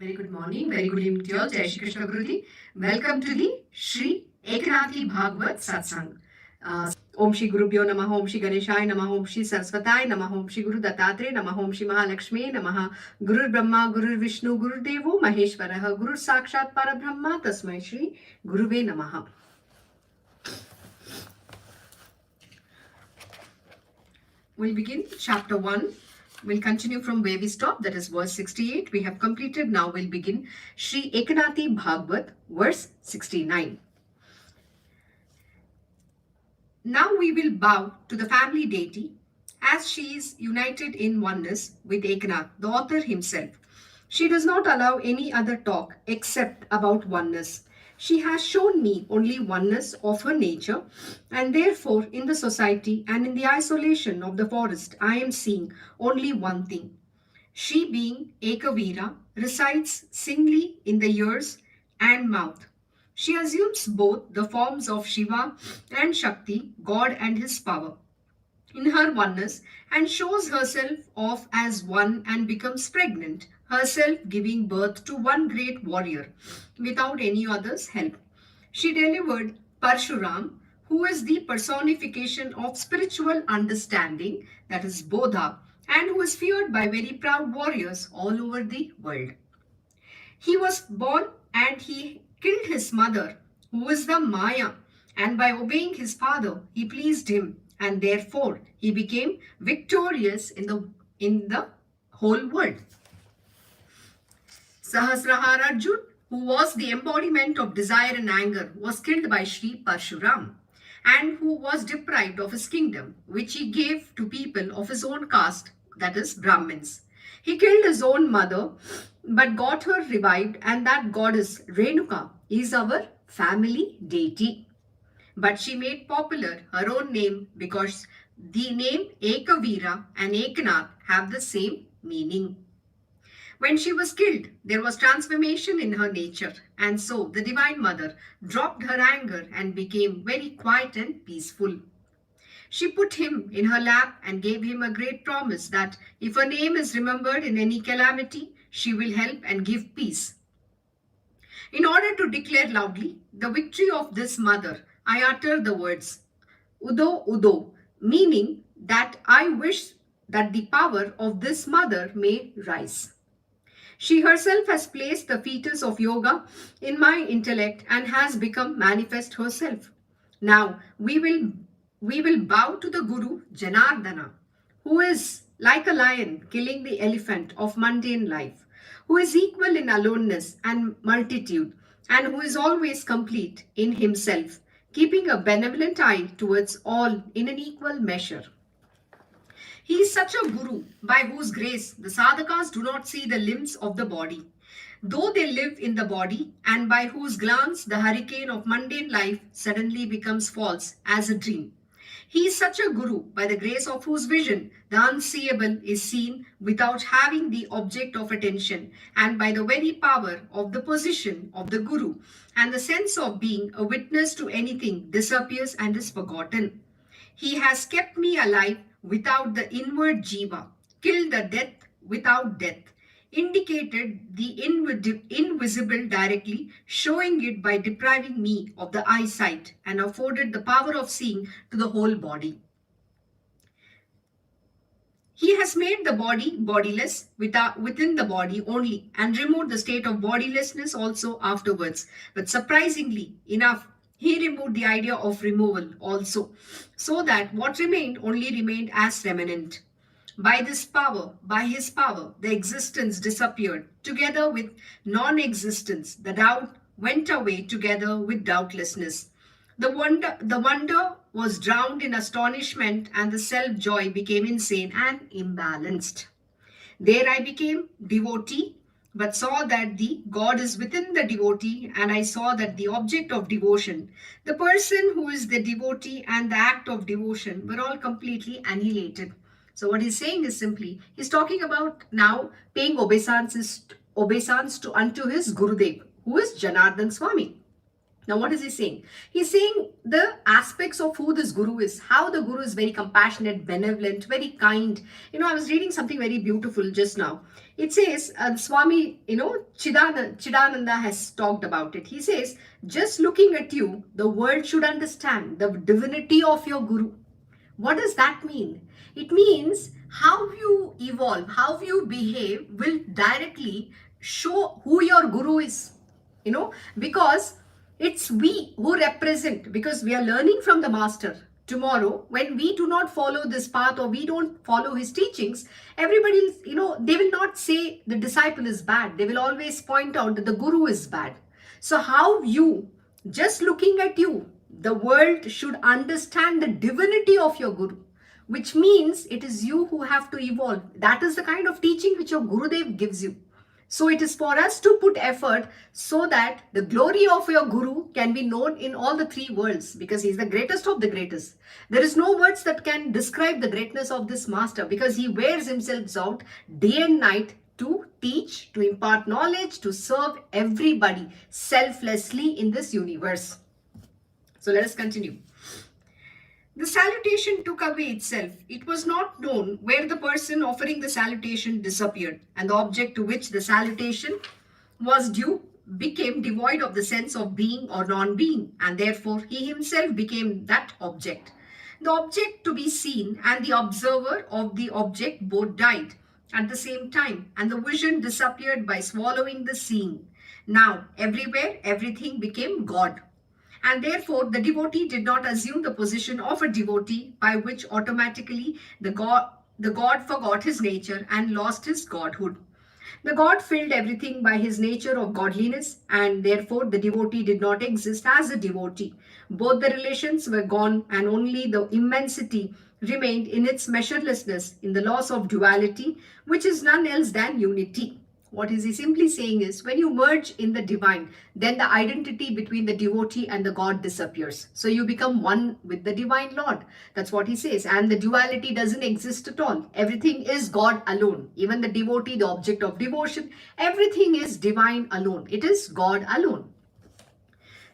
Very good morning, very good evening to you all. Jai Shri Krishna Guruji. Welcome to the Shri Ekanathi Bhagavad Satsang. Om Shri Gurubhyo Namaha, Om Shri Ganeshaya Namaha, Om Shri Saraswatai Namaha, Om Shri Guru Dattatreya Namaha, Om Shri Mahalakshmi Namaha, Gurur Brahma, Gurur Vishnu, Gurur Devo Maheshwaraha, Gurur Sakshat Parabrahma, Tasmai Shri Guruve Namaha. We'll begin chapter 1. We'll continue from where we stopped, that is verse 68. We have completed. Now we'll begin Shri Ekanathi Bhagavad, verse 69. Now we will bow to the family deity as she is united in oneness with Ekanath, the author himself. She does not allow any other talk except about oneness. She has shown me only oneness of her nature, and therefore in the society and in the isolation of the forest, I am seeing only one thing. She, being Ekavira, resides singly in the ears and mouth. She assumes both the forms of Shiva and Shakti, God and his power, in her oneness, and shows herself off as one and becomes pregnant, herself giving birth to one great warrior without any other's help. She delivered Parshuram, who is the personification of spiritual understanding, that is Bodha, and who is feared by very proud warriors all over the world. He was born and he killed his mother, who is the Maya, and by obeying his father, he pleased him, and therefore he became victorious in the whole world. Sahasrahara Arjun, who was the embodiment of desire and anger, was killed by Sri Parshuram, and who was deprived of his kingdom, which he gave to people of his own caste, that is Brahmins. He killed his own mother, but got her revived, and that goddess Renuka is our family deity. But she made popular her own name because the name Ekavira and Ekanath have the same meaning. When she was killed, there was transformation in her nature, and so the Divine Mother dropped her anger and became very quiet and peaceful. She put him in her lap and gave him a great promise that if her name is remembered in any calamity, she will help and give peace. In order to declare loudly the victory of this mother, I utter the words Udo Udo, meaning that I wish that the power of this mother may rise. She herself has placed the fetus of yoga in my intellect and has become manifest herself. Now we will bow to the Guru Janardana, who is like a lion killing the elephant of mundane life, who is equal in aloneness and multitude, and who is always complete in himself, keeping a benevolent eye towards all in an equal measure. He is such a Guru by whose grace the sadhakas do not see the limbs of the body, though they live in the body, and by whose glance the hurricane of mundane life suddenly becomes false as a dream. He is such a Guru by the grace of whose vision the unseeable is seen without having the object of attention, and by the very power of the position of the Guru and the sense of being a witness to anything disappears and is forgotten. He has kept me alive without the inward jiva, killed the death without death, indicated the invisible directly, showing it by depriving me of the eyesight, and afforded the power of seeing to the whole body. He has made the body bodiless within the body only, and removed the state of bodilessness also afterwards. But surprisingly enough, he removed the idea of removal also, so that what remained only remained as remnant. By this power, by his power, the existence disappeared. Together with non-existence, the doubt went away together with doubtlessness. The wonder was drowned in astonishment, and the self-joy became insane and imbalanced. There I became devotee, but saw that the God is within the devotee, and I saw that the object of devotion, the person who is the devotee and the act of devotion were all completely annihilated. So what he's saying is simply, he's talking about now paying obeisance to unto his Gurudev, who is Janardhan Swami. Now, what is he saying? He's saying the aspects of who this guru is, how the guru is very compassionate, benevolent, very kind. I was reading something very beautiful just now. It says, Swami, Chidananda has talked about it. He says, just looking at you, the world should understand the divinity of your guru. What does that mean? It means how you evolve, how you behave will directly show who your guru is. Because it's we who represent, because we are learning from the master. Tomorrow, when we do not follow this path or we don't follow his teachings, everybody, they will not say the disciple is bad. They will always point out that the guru is bad. So how you, just looking at you, the world should understand the divinity of your guru, which means it is you who have to evolve. That is the kind of teaching which your Gurudev gives you. So it is for us to put effort so that the glory of your guru can be known in all the three worlds, because he is the greatest of the greatest. There is no words that can describe the greatness of this master, because he wears himself out day and night to teach, to impart knowledge, to serve everybody selflessly in this universe. So let us continue. The salutation took away itself. It was not known where the person offering the salutation disappeared, and the object to which the salutation was due became devoid of the sense of being or non-being, and therefore he himself became that object. The object to be seen and the observer of the object both died at the same time, and the vision disappeared by swallowing the seeing. Now, everywhere, everything became God. And therefore, the devotee did not assume the position of a devotee, by which automatically the God forgot his nature and lost his godhood. The God filled everything by his nature of godliness, and therefore the devotee did not exist as a devotee. Both the relations were gone, and only the immensity remained in its measurelessness, in the loss of duality, which is none else than unity. What is he simply saying is, when you merge in the divine, then the identity between the devotee and the God disappears. So you become one with the divine Lord. That's what he says. And the duality doesn't exist at all. Everything is God alone. Even the devotee, the object of devotion, everything is divine alone. It is God alone.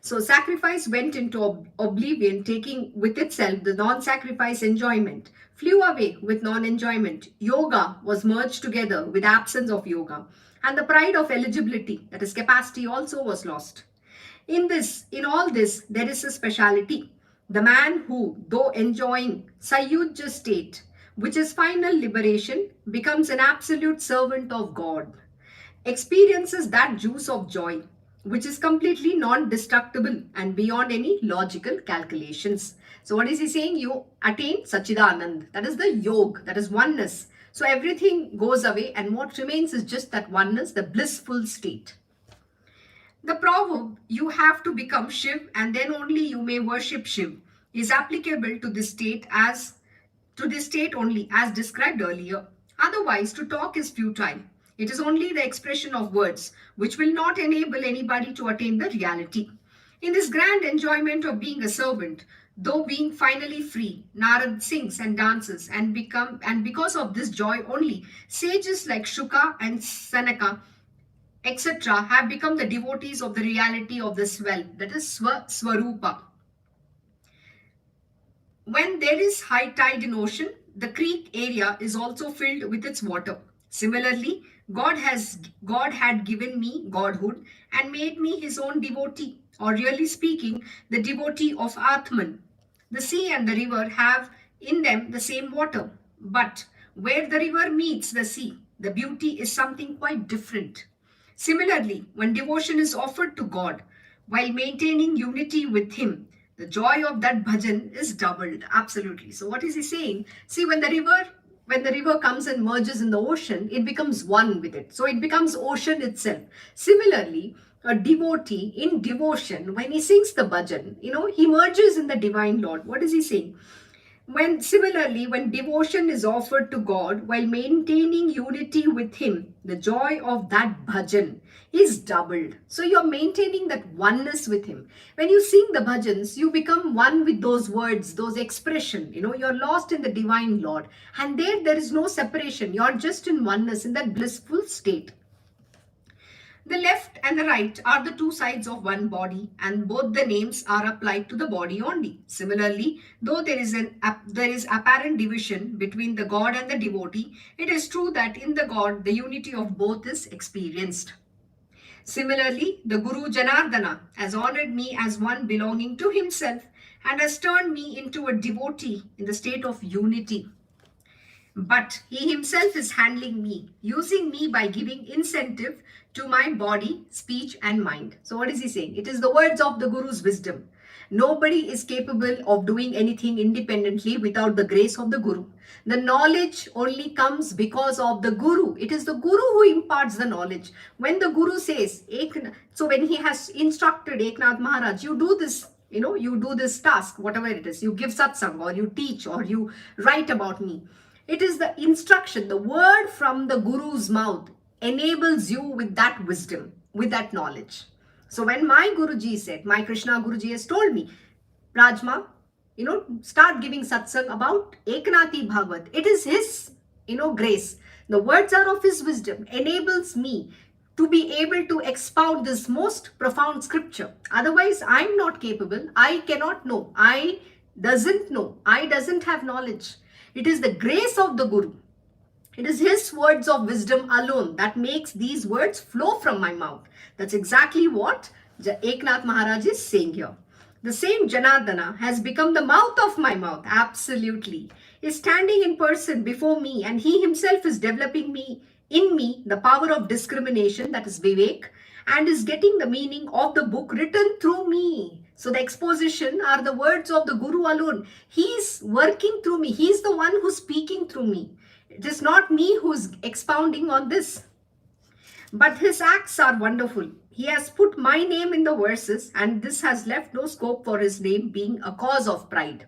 So sacrifice went into oblivion, taking with itself the non-sacrifice enjoyment, flew away with non-enjoyment. Yoga was merged together with absence of yoga. And the pride of eligibility, that is capacity, also was lost. In all this, there is a speciality. The man who, though enjoying Sayujya state, which is final liberation, becomes an absolute servant of God, experiences that juice of joy, which is completely non-destructible and beyond any logical calculations. So what is he saying? You attain Sachidanand. That is the yoga, that is oneness. So everything goes away, and what remains is just that oneness, the blissful state. The proverb, you have to become Shiv and then only you may worship Shiv, is applicable to this state only, as described earlier. Otherwise, to talk is futile. It is only the expression of words, which will not enable anybody to attain the reality. In this grand enjoyment of being a servant, though being finally free, Narad sings and dances, and because of this joy only, sages like Shuka and Sanaka, etc., have become the devotees of the reality of this well, that is Swarupa. When there is high tide in ocean, the creek area is also filled with its water. Similarly, God had given me godhood and made me his own devotee, or really speaking, the devotee of Atman. The sea and the river have in them the same water, but where the river meets the sea, the beauty is something quite different. Similarly, when devotion is offered to God, while maintaining unity with him, the joy of that bhajan is doubled. Absolutely. So what is he saying? See, when the river comes and merges in the ocean, it becomes one with it. So it becomes ocean itself. Similarly, a devotee in devotion, when he sings the bhajan, he merges in the divine Lord. What is he saying? Similarly, when devotion is offered to God while maintaining unity with him, the joy of that bhajan is doubled. So you're maintaining that oneness with him. When you sing the bhajans, you become one with those words, those expressions. You're lost in the divine Lord. And there is no separation. You're just in oneness, in that blissful state. The left and the right are the two sides of one body, and both the names are applied to the body only. Similarly, though there is apparent division between the god and the devotee, it is true that in the god the unity of both is experienced. Similarly, the Guru Janardana has honored me as one belonging to himself and has turned me into a devotee in the state of unity. But he himself is handling me, using me by giving incentive to my body, speech, and mind. So, what is he saying? It is the words of the Guru's wisdom. Nobody is capable of doing anything independently without the grace of the Guru. The knowledge only comes because of the Guru. It is the Guru who imparts the knowledge. When the Guru says, so when he has instructed Eknath Maharaj, you do this, you do this task, whatever it is, you give satsang or you teach or you write about me. It is the instruction, the word from the Guru's mouth enables you with that wisdom, with that knowledge. So when my Guruji said, my Krishna Guruji has told me, Rajma, start giving satsang about Eknathi Bhagavat. It is his, grace. The words are of his wisdom, enables me to be able to expound this most profound scripture. Otherwise, I'm not capable. I cannot know. I doesn't know. I doesn't have knowledge. It is the grace of the Guru. It is his words of wisdom alone that makes these words flow from my mouth. That's exactly what Eknath Maharaj is saying here. The same Janardana has become the mouth of my mouth. Absolutely. Is standing in person before me, and he himself is developing in me the power of discrimination, that is Vivek, and is getting the meaning of the book written through me. So the exposition are the words of the Guru alone. He is working through me. He is the one who's speaking through me. It is not me who's expounding on this. But his acts are wonderful. He has put my name in the verses, and this has left no scope for his name being a cause of pride.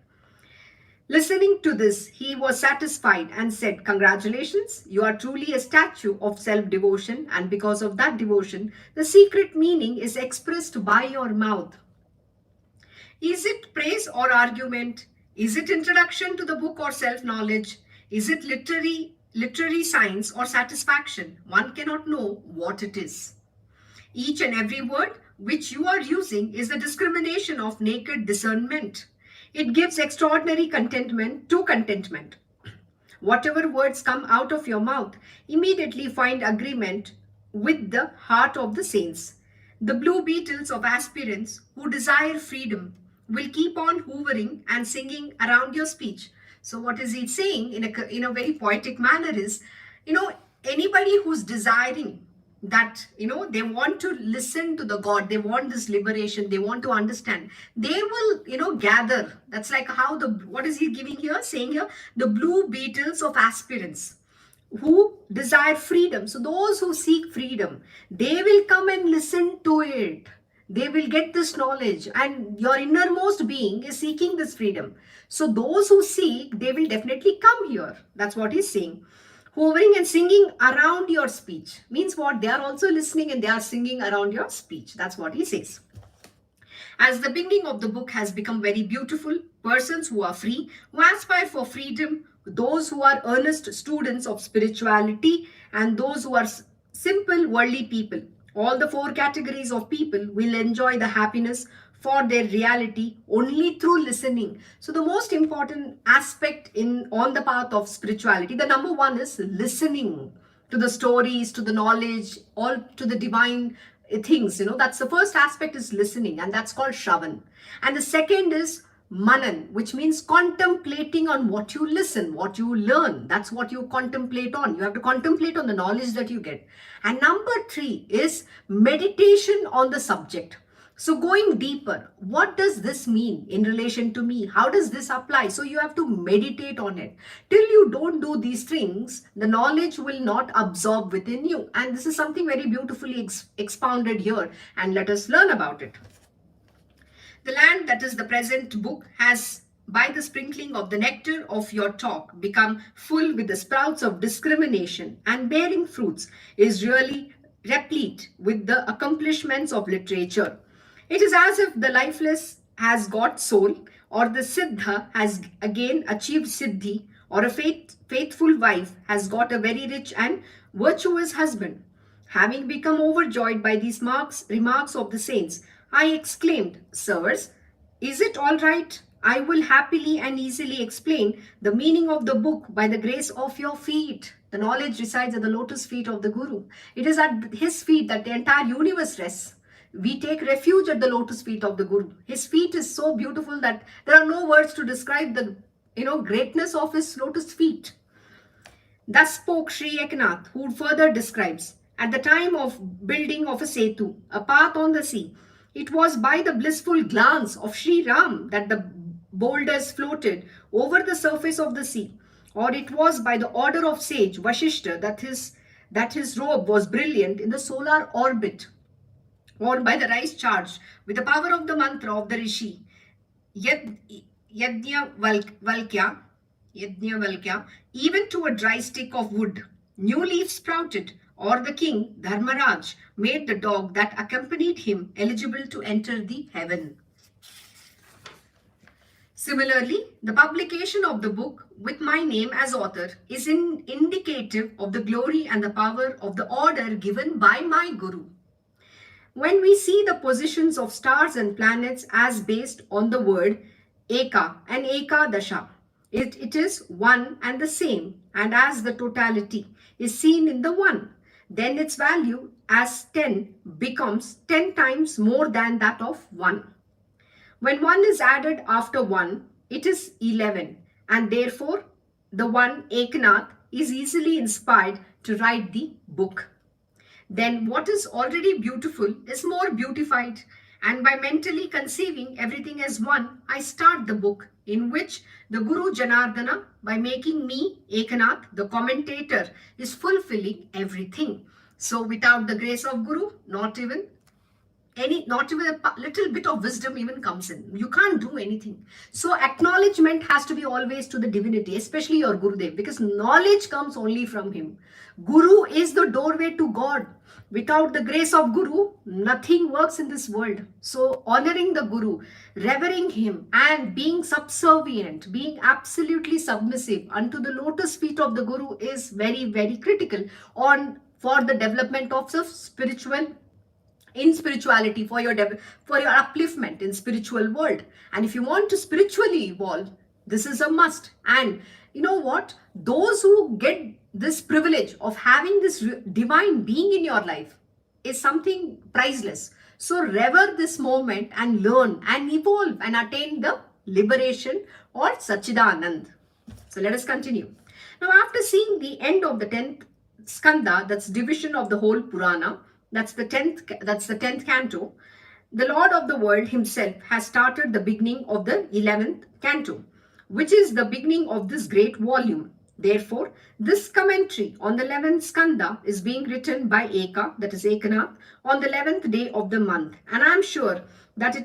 Listening to this, he was satisfied and said, congratulations, you are truly a statue of self-devotion, and because of that devotion, the secret meaning is expressed by your mouth. Is it praise or argument? Is it introduction to the book or self-knowledge? Is it literary science or satisfaction? One cannot know what it is. Each and every word which you are using is the discrimination of naked discernment. It gives extraordinary contentment to contentment. Whatever words come out of your mouth immediately find agreement with the heart of the saints. The blue beetles of aspirants who desire freedom will keep on hovering and singing around your speech. So what is he saying in a very poetic manner is, anybody who's desiring that, they want to listen to the God, they want this liberation, they want to understand, they will, gather. That's like how what is he giving here, saying here? The blue beetles of aspirants who desire freedom. So those who seek freedom, they will come and listen to it. They will get this knowledge, and your innermost being is seeking this freedom. So those who seek, they will definitely come here. That's what he's saying. Hovering and singing around your speech means what? They are also listening and they are singing around your speech. That's what he says. As the beginning of the book has become very beautiful, persons who are free, who aspire for freedom, those who are earnest students of spirituality, and those who are simple worldly people, all the four categories of people will enjoy the happiness for their reality only through listening. So the most important aspect on the path of spirituality, the number one is listening to the stories, to the knowledge, all to the divine things. That's the first aspect, is listening, and that's called Shravan. And the second is Manan, which means contemplating on what you listen, what you learn. That's what you contemplate on. You have to contemplate on the knowledge that you get. And number three is meditation on the subject. So going deeper, what does this mean in relation to me? How does this apply? So you have to meditate on it. Till you don't do these things, the knowledge will not absorb within you. And this is something very beautifully expounded here. And let us learn about it. The land, that is the present book, has, by the sprinkling of the nectar of your talk, become full with the sprouts of discrimination, and bearing fruits is really replete with the accomplishments of literature. It is as if the lifeless has got soul, or the Siddha has again achieved Siddhi, or a faithful wife has got a very rich and virtuous husband. Having become overjoyed by these remarks of the saints, I exclaimed, Sirs, is it all right? I will happily and easily explain the meaning of the book by the grace of your feet. The knowledge resides at the lotus feet of the Guru. It is at his feet that the entire universe rests. We take refuge at the lotus feet of the Guru. His feet is so beautiful that there are no words to describe the greatness of his lotus feet. Thus spoke Sri Eknath, who further describes, at the time of building of a setu, a path on the sea, it was by the blissful glance of Sri Ram that the boulders floated over the surface of the sea, or it was by the order of sage Vashishta that his robe was brilliant in the solar orbit, or by the rice charged with the power of the mantra of the Rishi, Yajnavalkya, even to a dry stick of wood. New leaves sprouted, or the king, Dharmaraj, made the dog that accompanied him eligible to enter the heaven. Similarly, the publication of the book with my name as author is indicative of the glory and the power of the order given by my Guru. When we see the positions of stars and planets as based on the word Eka and Ekadasha, it is one and the same, and as the totality is seen in the one, then its value as 10 becomes 10 times more than that of 1. When 1 is added after 1, it is 11, and therefore the one Eknath is easily inspired to write the book. Then what is already beautiful is more beautified, and by mentally conceiving everything as one, I start the book, in which the Guru Janardana, by making me, Eknath, the commentator, is fulfilling everything. So without the grace of Guru, not even a little bit of wisdom even comes in. You can't do anything. So acknowledgement has to be always to the divinity, especially your Gurudev, because knowledge comes only from him. Guru is the doorway to God. Without the grace of Guru, nothing works in this world. So honoring the Guru, revering him, and being subservient, being absolutely submissive unto the lotus feet of the Guru is very, very critical for the development of spirituality, for your upliftment in spiritual world. And if you want to spiritually evolve, this is a must. And you know what? Those who get this privilege of having this divine being in your life is something priceless. So revere this moment and learn and evolve and attain the liberation or Sachidanand. So let us continue. Now, after seeing the end of the 10th skanda, that's division of the whole Purana, that's the 10th canto, the Lord of the world himself has started the beginning of the 11th canto, which is the beginning of this great volume. Therefore, this commentary on the 11th skanda is being written by Eka, that is Eknath, on the 11th day of the month. And I am sure that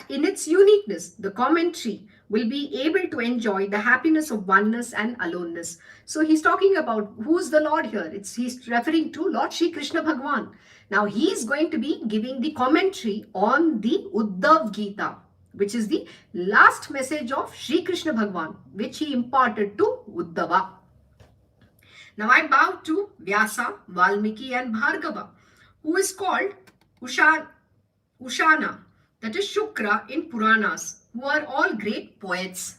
in its uniqueness, the commentary will be able to enjoy the happiness of oneness and aloneness. So he's talking about who's the Lord here. He's referring to Lord Shri Krishna Bhagwan. Now he's going to be giving the commentary on the Uddhav Gita, which is the last message of Shri Krishna Bhagwan, which he imparted to Uddhava. Now I bow to Vyasa, Valmiki and Bhargava, who is called Ushana, that is Shukra in Puranas, who are all great poets.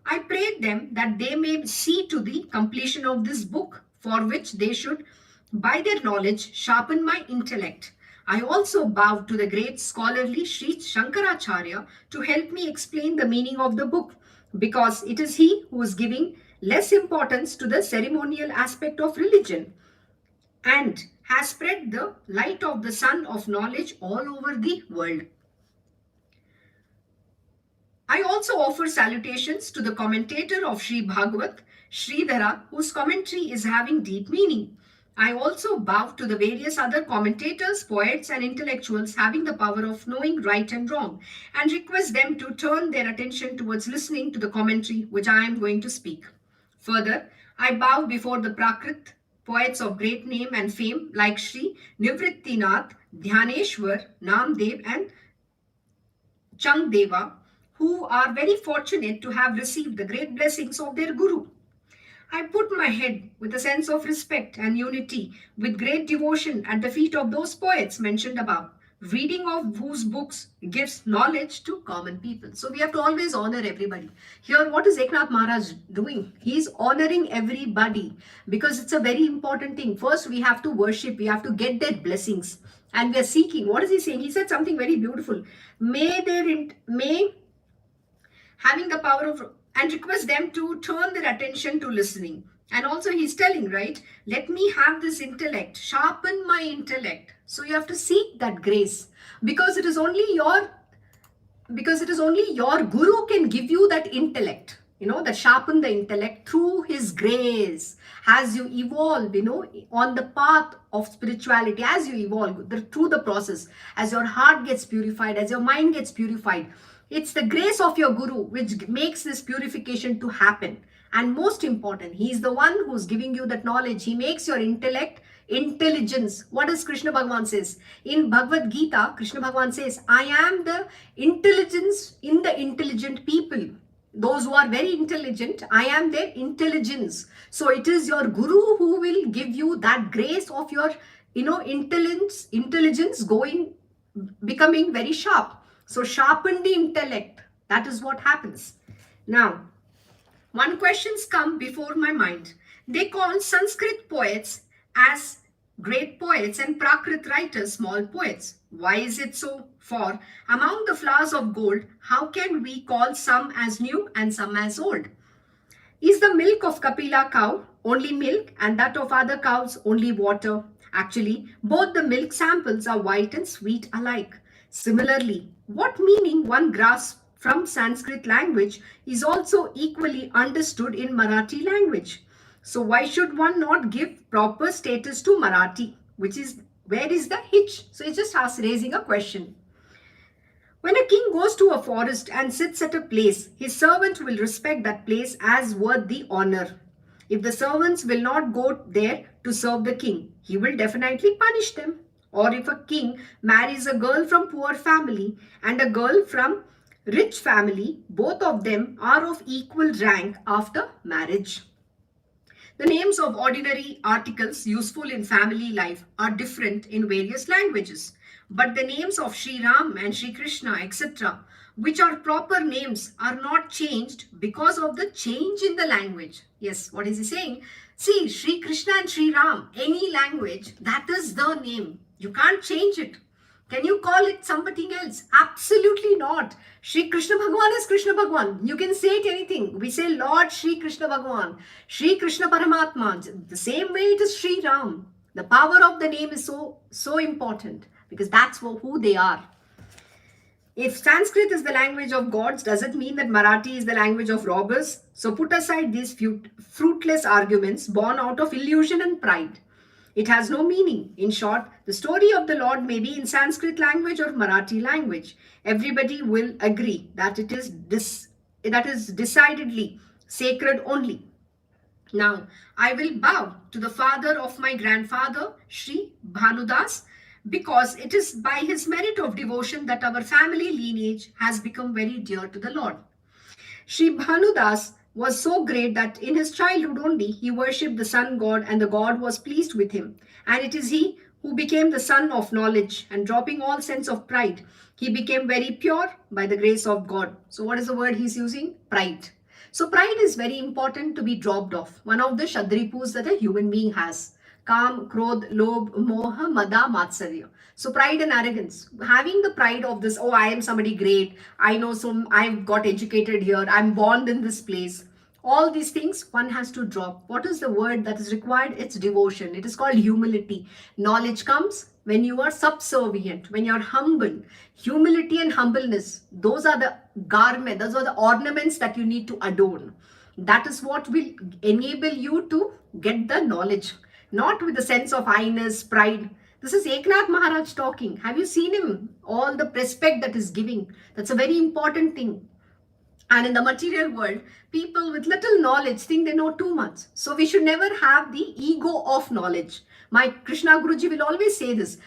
I pray them that they may see to the completion of this book, for which they should, by their knowledge, sharpen my intellect. I also bow to the great scholarly Sri Shankaracharya to help me explain the meaning of the book, because it is he who is giving less importance to the ceremonial aspect of religion and has spread the light of the sun of knowledge all over the world. I also offer salutations to the commentator of Sri Bhagavat, Sridhara, whose commentary is having deep meaning. I also bow to the various other commentators, poets and intellectuals having the power of knowing right and wrong, and request them to turn their attention towards listening to the commentary which I am going to speak. Further, I bow before the Prakrit, poets of great name and fame like Sri Nivrittinath, Dhyaneshwar, Namdev and Changdeva, who are very fortunate to have received the great blessings of their Guru. I put my head with a sense of respect and unity, with great devotion at the feet of those poets mentioned above, reading of whose books gives knowledge to common people. So we have to always honor everybody. Here, what is Eknath Maharaj doing? He is honoring everybody because it's a very important thing. First, we have to worship, we have to get their blessings. And we are seeking. What is he saying? He said something very beautiful. May having the power of, and request them to turn their attention to listening. And also he's telling, right, let me have this intellect, sharpen my intellect. So you have to seek that grace, because it is only your guru can give you that intellect, that sharpen the intellect through his grace. As you evolve, on the path of spirituality, as you evolve through the process, as your heart gets purified, as your mind gets purified, it's the grace of your guru which makes this purification to happen. And most important, he is the one who's giving you that knowledge. He makes your intellect intelligence. What does Krishna Bhagavan says? In Bhagavad Gita, Krishna Bhagavan says, I am the intelligence in the intelligent people. Those who are very intelligent, I am their intelligence. So it is your guru who will give you that grace of your, intelligence becoming very sharp. So sharpen the intellect. That is what happens. Now, one questions come before my mind. They call Sanskrit poets as great poets and Prakrit writers small poets. Why is it so? For among the flowers of gold, how can we call some as new and some as old? Is the milk of Kapila cow only milk and that of other cows only water? Actually, both the milk samples are white and sweet alike. Similarly, what meaning one grasps from Sanskrit language is also equally understood in Marathi language. So why should one not give proper status to Marathi? Where is the hitch? So it's just raising a question. When a king goes to a forest and sits at a place, his servant will respect that place as worth the honor. If the servants will not go there to serve the king, he will definitely punish them. Or if a king marries a girl from poor family and a girl from rich family, both of them are of equal rank after marriage. The names of ordinary articles useful in family life are different in various languages. But the names of Sri Ram and Sri Krishna, etc., which are proper names, are not changed because of the change in the language. Yes, what is he saying? See, Sri Krishna and Sri Ram, any language, that is the name. You can't change it. Can you call it something else? Absolutely not. Sri Krishna Bhagavan is Krishna Bhagavan. You can say it anything. We say Lord Sri Krishna Bhagavan, Sri Krishna Paramatma. The same way it is Sri Ram. The power of the name is so important because that's who they are. If Sanskrit is the language of gods, does it mean that Marathi is the language of robbers? So put aside these fruitless arguments born out of illusion and pride. It has no meaning. In short, the story of the Lord may be in Sanskrit language or Marathi language. Everybody will agree that it is decidedly sacred only. Now, I will bow to the father of my grandfather, Sri Bhanudas, because it is by his merit of devotion that our family lineage has become very dear to the Lord. Sri Bhanudas was so great that in his childhood only he worshipped the sun god and the god was pleased with him. And it is he who became the son of knowledge, and dropping all sense of pride, he became very pure by the grace of God. So what is the word he's using? Pride. So pride is very important to be dropped off. One of the Shadripus that a human being has. Kam, Krodh, Lobh, Moha, Mada, Matsarya. So pride and arrogance. Having the pride of this, oh, I am somebody great. I know I've got educated here. I'm born in this place. All these things one has to drop. What is the word that is required? It's devotion. It is called humility. Knowledge comes when you are subservient, when you're humble. Humility and humbleness, those are the garment, those are the ornaments that you need to adorn. That is what will enable you to get the knowledge. Not with a sense of highness, pride. This is Eknath Maharaj talking. Have you seen him? All the respect that is giving. That's a very important thing. And in the material world, people with little knowledge think they know too much. So we should never have the ego of knowledge. My Krishna Guruji will always say this.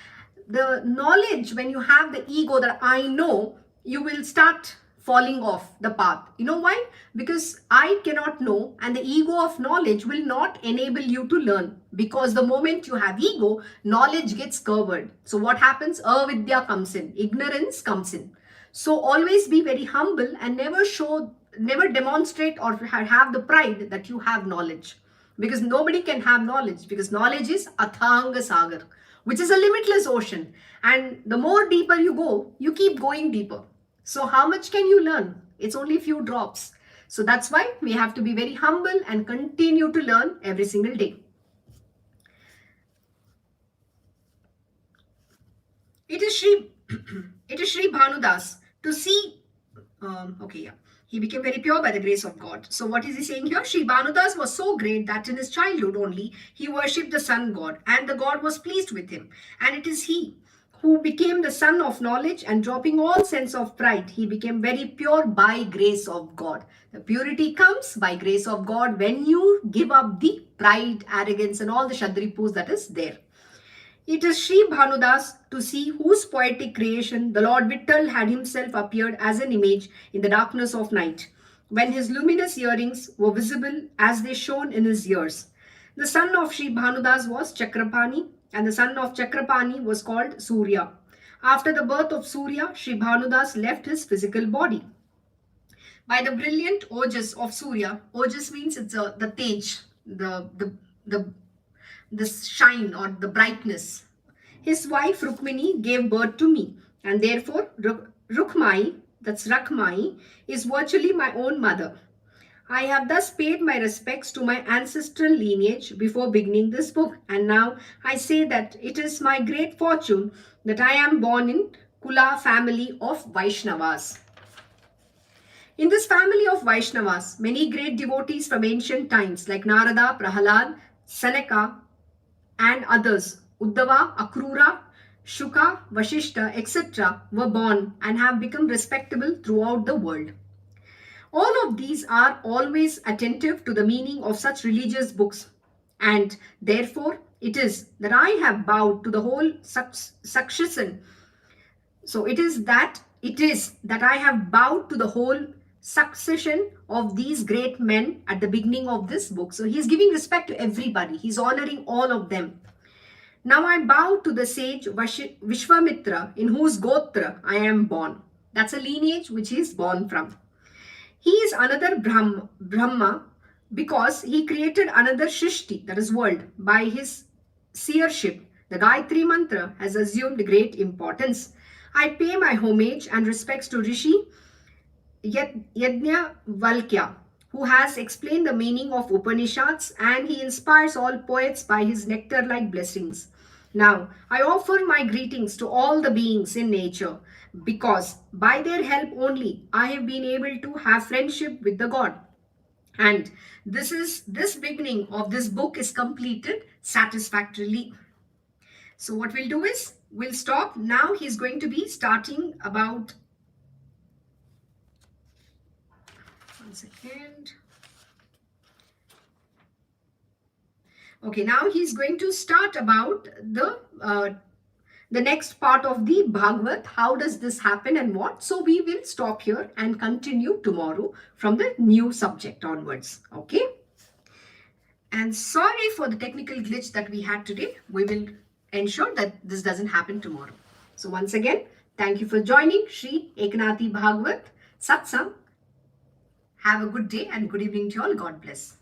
The knowledge, when you have the ego that I know, you will start falling off the path. You know why? Because I cannot know, and the ego of knowledge will not enable you to learn. Because the moment you have ego, knowledge gets covered. So what happens? Avidya comes in, ignorance comes in. So always be very humble and never demonstrate or have the pride that you have knowledge. Because nobody can have knowledge, because knowledge is Athanga Sagar, which is a limitless ocean. And the more deeper you go, you keep going deeper. So how much can you learn? It's only a few drops. So that's why we have to be very humble and continue to learn every single day. It is Sri Bhanudas to see, he became very pure by the grace of God. So what is he saying here? Sri Bhanudas was so great that in his childhood only, he worshipped the sun god, and the god was pleased with him. And it is he who became the son of knowledge, and dropping all sense of pride, he became very pure by grace of God. The purity comes by grace of God when you give up the pride, arrogance, and all the Shadripus that is there. It is Sri Bhanudas to see whose poetic creation the Lord Vittal had himself appeared as an image in the darkness of night, when his luminous earrings were visible as they shone in his ears. The son of Sri Bhanudas was Chakrapani, and the son of Chakrapani was called Surya. After the birth of Surya, Sri Bhanudas left his physical body. By the brilliant ojas of Surya, ojas means it's the tej, the shine or the brightness. His wife Rukmini gave birth to me, and therefore Rukmai, that's Rakmai, is virtually my own mother. I have thus paid my respects to my ancestral lineage before beginning this book, and now I say that it is my great fortune that I am born in Kula family of Vaishnavas. In this family of Vaishnavas, many great devotees from ancient times like Narada, Prahalad, Sanaka, and others, Uddhava, Akrura, Shuka, Vashishta, etc., were born and have become respectable throughout the world. All of these are always attentive to the meaning of such religious books, and therefore it is that I have bowed to the whole succession. So it is that I have bowed to the whole succession of these great men at the beginning of this book. So he is giving respect to everybody. He is honoring all of them. Now I bow to the sage Vishwamitra, in whose Gotra I am born. That's a lineage which he is born from. He is another Brahma because he created another Shrishti, that is world, by his seership. The Gayatri Mantra has assumed great importance. I pay my homage and respects to Rishi Yajnavalkya, who has explained the meaning of Upanishads, and he inspires all poets by his nectar-like blessings. Now, I offer my greetings to all the beings in nature, because by their help only I have been able to have friendship with the God. And this beginning of this book is completed satisfactorily. So what we'll do is, we'll stop. Now he's going to be starting about, one second. Okay, now he's going to start about the next part of the Bhagavad. How does this happen and what? So we will stop here and continue tomorrow from the new subject onwards. Okay. And sorry for the technical glitch that we had today. We will ensure that this doesn't happen tomorrow. So once again, thank you for joining Sri Eknathi Bhagavad Satsang. Have a good day and good evening to you all. God bless.